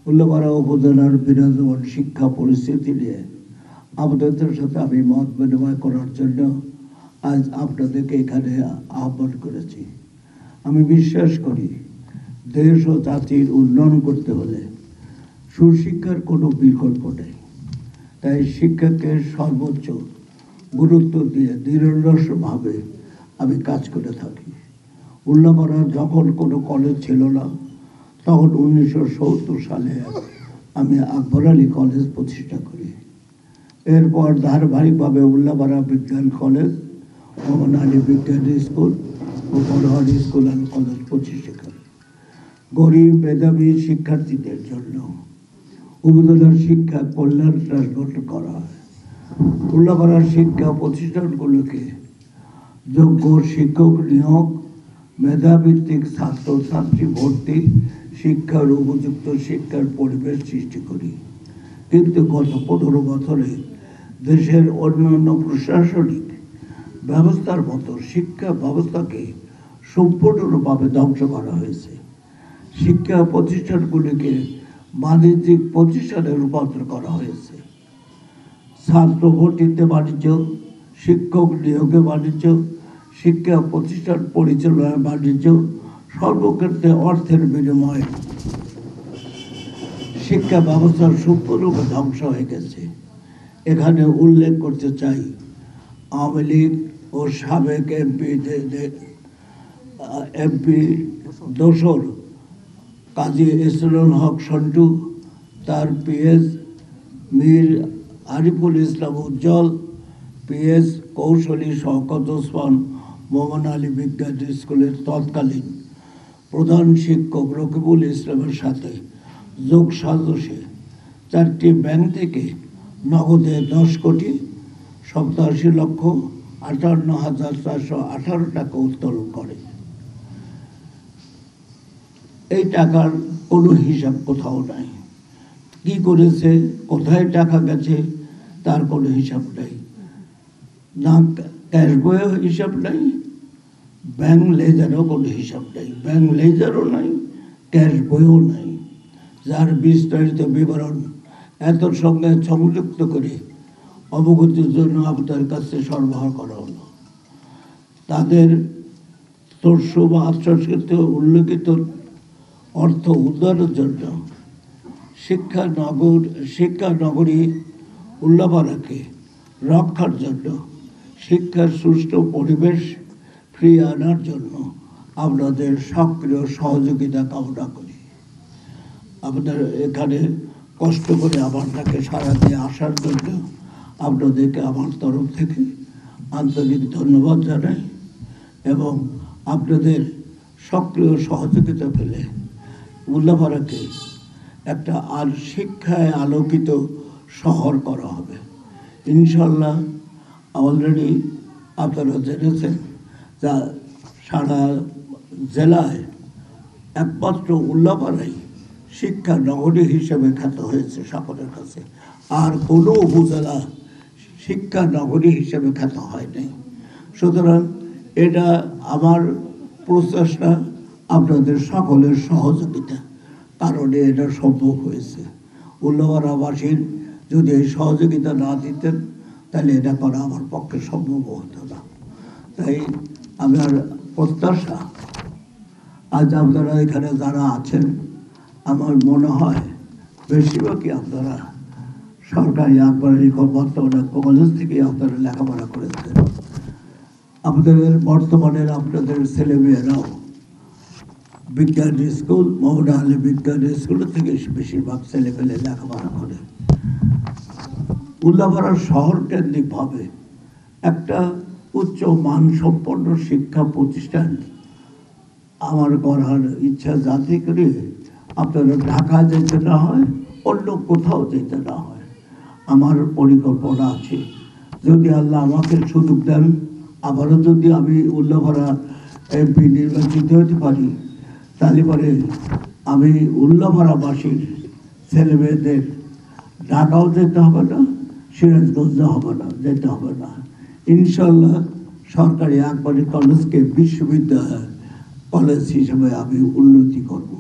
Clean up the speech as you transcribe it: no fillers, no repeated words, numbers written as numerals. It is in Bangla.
উল্লাপাড়া উপজেলার বিরাজমান শিক্ষা পরিস্থিতি নিয়ে আপনাদের সাথে আমি মত বিনিময় করার জন্য আজ আপনাদেরকে এখানে আহ্বান করেছি। আমি বিশ্বাস করি দেশ ও জাতির উন্নয়ন করতে হলে সুশিক্ষার কোনো বিকল্প নেই। তাই শিক্ষাকে সর্বোচ্চ গুরুত্ব দিয়ে নিরলসভাবে আমি কাজ করে থাকি। উল্লাপাড়ার যখন কোনো কলেজ ছিল না, তখন 1970 সালে আমি আকবর আলী কলেজ প্রতিষ্ঠা করি। এরপর ধারাবাহিকভাবে উল্লাপাড়া বিজ্ঞান কলেজ, মোহাম্মদ আলী বিজ্ঞান স্কুল ও বড়হাট স্কুল অ্যান্ড কলেজ প্রতিষ্ঠা করি। গরিব মেধাবী শিক্ষার্থীদের জন্য উপজেলার শিক্ষা কল্যাণ ট্রাস্ট গঠন করা হয়। উল্লাপাড়ার শিক্ষা প্রতিষ্ঠানগুলোকে যোগ্য শিক্ষক নিয়োগ, মেধাভিত্তিক ছাত্রছাত্রী ভর্তি, শিক্ষার উপযুক্ত শিক্ষার পরিবেশ সৃষ্টি করি। কিন্তু গত 15 বছরে দেশের অন্যান্য প্রশাসনিক ব্যবস্থার মতো শিক্ষা ব্যবস্থাকে সম্পূর্ণভাবে ধ্বংস করা হয়েছে। শিক্ষা প্রতিষ্ঠানগুলিকে বাণিজ্যিক প্রতিষ্ঠানে রূপান্তর করা হয়েছে। ছাত্র ভর্তিতে বাণিজ্য, শিক্ষক নিয়োগে বাণিজ্য, শিক্ষা প্রতিষ্ঠান পরিচালনায় বাণিজ্য, সর্বক্ষেত্রে অর্থের বিনিময়ে শিক্ষা ব্যবস্থা সম্পূর্ণরূপে ধ্বংস হয়ে গেছে। এখানে উল্লেখ করতে চাই, আওয়ামী লীগ ও সাবেক এমপি দোসর কাজী ইসলাম হক সন্টু, তার পিএস মীর আরিফুল ইসলাম উজ্জ্বল, পিএস কৌশলী শওকত ওসমান মোহাম্মদ আলী বিজ্ঞান স্কুলের তৎকালীন প্রধান শিক্ষক রকিবুল ইসলামের সাথে যোগ সাজসে 4টি ব্যাংক থেকে নগদে 10,87,58,418 টাকা উত্তোলন করে। এই টাকার কোনো হিসাব কোথাও নাই। কি করেছে, কোথায় টাকা গেছে তার কোনো হিসাব নেই। না ক্যাশ বইয়েও হিসাব নেই, ব্যাংক লেজারও কোনো হিসাব নেই, ব্যাংক লেজারও নাই, ক্যাশ বইও নাই। যার বিস্তারিত বিবরণ এত সঙ্গে সংযুক্ত করে অবগতির জন্য আপনার কাছে সরবরাহ করা হলো। তাদের তর্স বা আশ্বাসকৃত উল্লেখিত অর্থ উদ্ধারের জন্য শিক্ষা নগরী উল্লাপাড়াকে রক্ষার জন্য, শিক্ষার সুষ্ঠু পরিবেশ ফিরিয়ে আনার জন্য আপনাদের সক্রিয় সহযোগিতা কামনা করি। আপনাদের এখানে কষ্ট করে আমারটাকে সারা দিয়ে আসার জন্য আপনাদেরকে আমার তরফ থেকে আন্তরিক ধন্যবাদ জানাই এবং আপনাদের সক্রিয় সহযোগিতা পেলে উল্লাপাড়াকে একটা আর শিক্ষায় আলোকিত শহর করা হবে ইনশাল্লাহ। অলরেডি আপনারা জেনেছেন যা সারা জেলায় একমাত্র উল্লাপাড়াই শিক্ষা নগরী হিসেবে খ্যাত হয়েছে সকলের কাছে, আর কোনো উপজেলা শিক্ষা নগরী হিসেবে খ্যাত হয়নি। সুতরাং এটা আমার প্রচেষ্টা, আপনাদের সকলের সহযোগিতা কারণে এটা সম্ভব হয়েছে। উল্লাপাড়াবাসীর যদি এই সহযোগিতা না দিতেন তাহলে এটা করা আমার পক্ষে সম্ভব হতো না। তাই আমার প্রত্যাশা, আজ আপনারা এখানে যারা আছেন, আমার মনে হয় বেশিরভাগই আপনারা সরকারি আকবর আলী বর্তমানে কলেজ থেকে আপনারা লেখাপড়া করেছেন। আপনাদের বর্তমানের আপনাদের ছেলেমেয়েরাও বিজ্ঞান স্কুল, মোহাম্মদ আলী বিজ্ঞান স্কুল থেকে বেশিরভাগ ছেলেমেয়ে লেখাপড়া করে। উল্লাপাড়ার শহর কেন্দ্রিকভাবে একটা উচ্চ মানসম্পন্ন শিক্ষা প্রতিষ্ঠান আমার করার ইচ্ছা, যাতে করে আপনারা ঢাকা যেতে না হয়, অন্য কোথাও যেতে না হয়। আমার পরিকল্পনা আছে, যদি আল্লাহ আমাকে সুযোগ দেন, আবারও যদি আমি উল্লাপাড়া এমপি নির্বাচিত হতে পারি, তাহলে পরে আমি উল্লাপাড়াবাসীর ছেলেমেয়েদের ঢাকাও যেতে হবে না, সিরাজগঞ্জ যেতে হবে না। ইনশাল্লাহ সরকারি আকবর কলেজকে বিশ্ববিদ্যালয় কলেজ হিসেবে আমি উন্নতি করব।